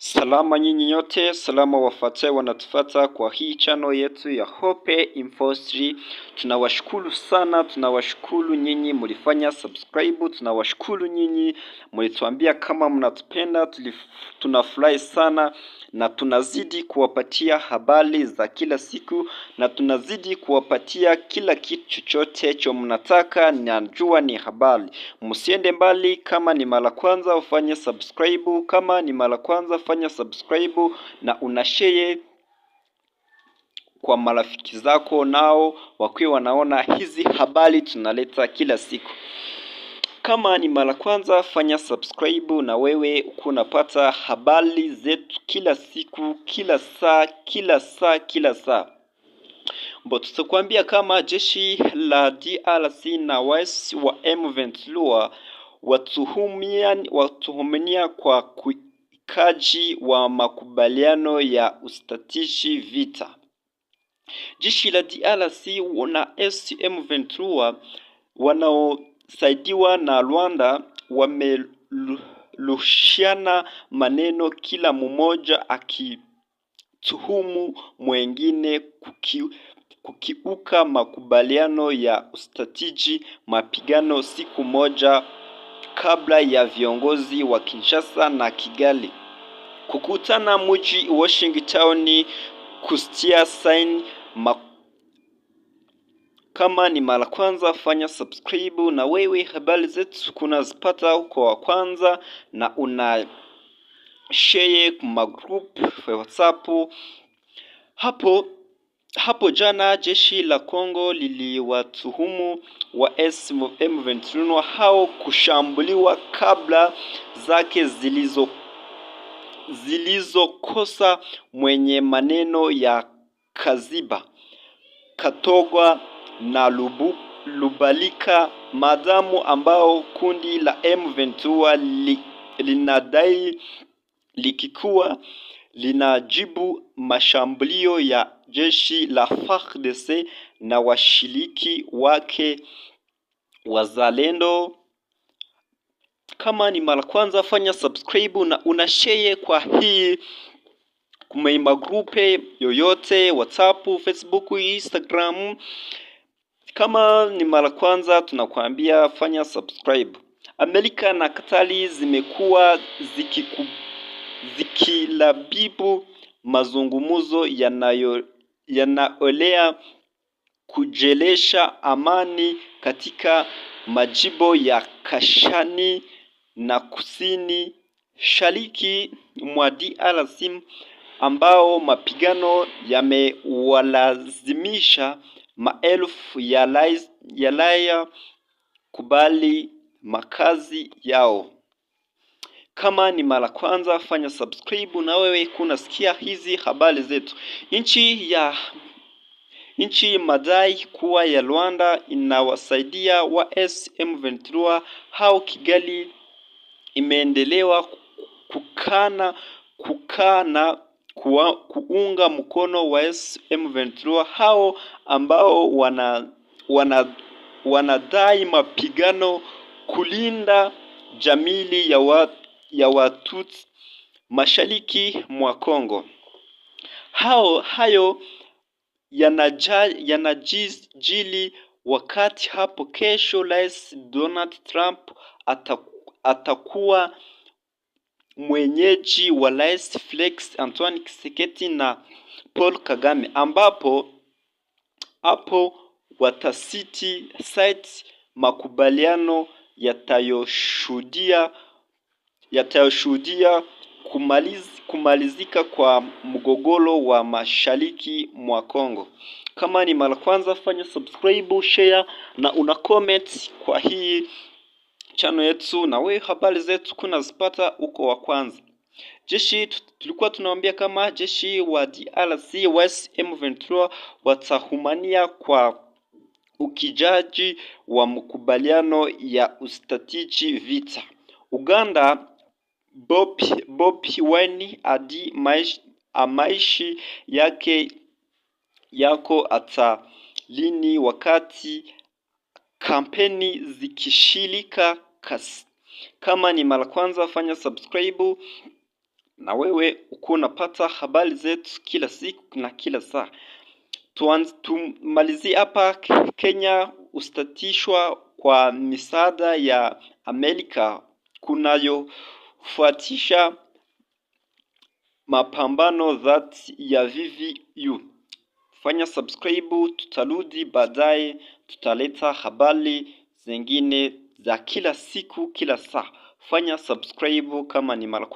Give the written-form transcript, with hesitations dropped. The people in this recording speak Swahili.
Salama nyinyi nyote, salama wafuatae wanatufuata kwa hii channel yetu ya Hope Infostry. Tunawashukuru sana, tunawashukuru nyinyi mlifanya subscribe, tunawashukuru nyinyi mlituambia kama mnatupenda, tunafurahi sana na tunazidi kuwapatia habari za kila siku na tunazidi kuwapatia kila kitu chochote cho mnataka, najua ni habari. Msiende mbali, kama ni mara kwanza ufanye subscribe, kama ni mara kwanza fanya subscribe na unashare kwa marafiki zako, nao wakiwa wanaona hizi habari tunaleta kila siku. Kama ni mara kwanza fanya subscribe na wewe uko unapata habari zetu kila siku, kila saa. Tutakwambia kama jeshi la DRC na waasi wa M23 watuhumiania kwa kukiukaji wa makubaliano ya usitatishi vita. Jeshi la DRC na M23 wanaosaidiwa na Rwanda wamerushiana maneno, kila mmoja akituhumu mwengine kukiuka makubaliano ya usitatishi mapigano siku moja kabla ya viongozi wa Kinshasa na Kigali kukutana mji Washington kutia saini. Kama ni mara kwanza fanya subscribe na wewe habari zetu kunazipata huko wa kwanza na una share kwa group ya WhatsApp. Hapo jana jeshi la Kongo liliwatuhumu wa M23 hao kushambuliwa kabla zake zilizokosa mwenye maneno ya Kaziba, Katogwa na Lubalika, madamu ambao kundi la M23 linadai likikuwa linajibu mashambulio ya jeshi la FARDC na washiriki wake wazalendo. Kama ni mara kwanza fanya subscribe na una share kwa hii kuma group yoyote, WhatsApp, Facebook, Instagram. Kama ni mara kwanza tunakuambia fanya subscribe. Amerika na Katari zimekuwa zikilabibu mazungumzo yanaolea kujelesha amani katika majimbo ya Kashani na kusini shariki mwa DRC, ambao mapigano yamewalazimisha maelfu ya raia kubali makazi yao. Kama ni mara kwanza fanya subscribe na wewe kunasikia hizi habari zetu. Nchi madai kuwa ya Rwanda inawasaidia wa M23 hao. Kigali imeendelewa kuunga mkono wa M23 hao ambao wanadai mapigano kulinda jamii ya Watutsi mashariki mwa Kongo. Hayo yanajili wakati hapo kesho Rais Donald Trump atakuwa mwenyeji wa Rais Felix Antoine Tshisekedi na Paul Kagame, ambapo hapo watasiti site makubaliano yatayoshuhudia kumalizika kwa mgogoro wa mashariki mwa Kongo. Kama ni mara kwanza fanya subscribe, share na una comment kwa hii channel yetu, na wewe habari zetu kunazipata uko wa kwanza. Tulikuwa tunawaambia kama jeshi wa DRC wa M23 watahumania kwa ukijaji wa makubaliano ya usitatishi vita. Uganda Bobi Wine hadi maishi yako atalini wakati kampeni zikishilika kasi. Kama ni mara kwanza fanya subscribe na wewe uko unapata habari zetu kila siku na kila saa. Tumalizie hapa. Kenya ustatishwa kwa misaada ya Amerika kunayofuatisha mapambano dhati ya VVU. Fanya subscribe, tutarudi baadaye, tutaleta habari zingine za kila siku kila saa. Fanya subscribe kama ni mara kwanza.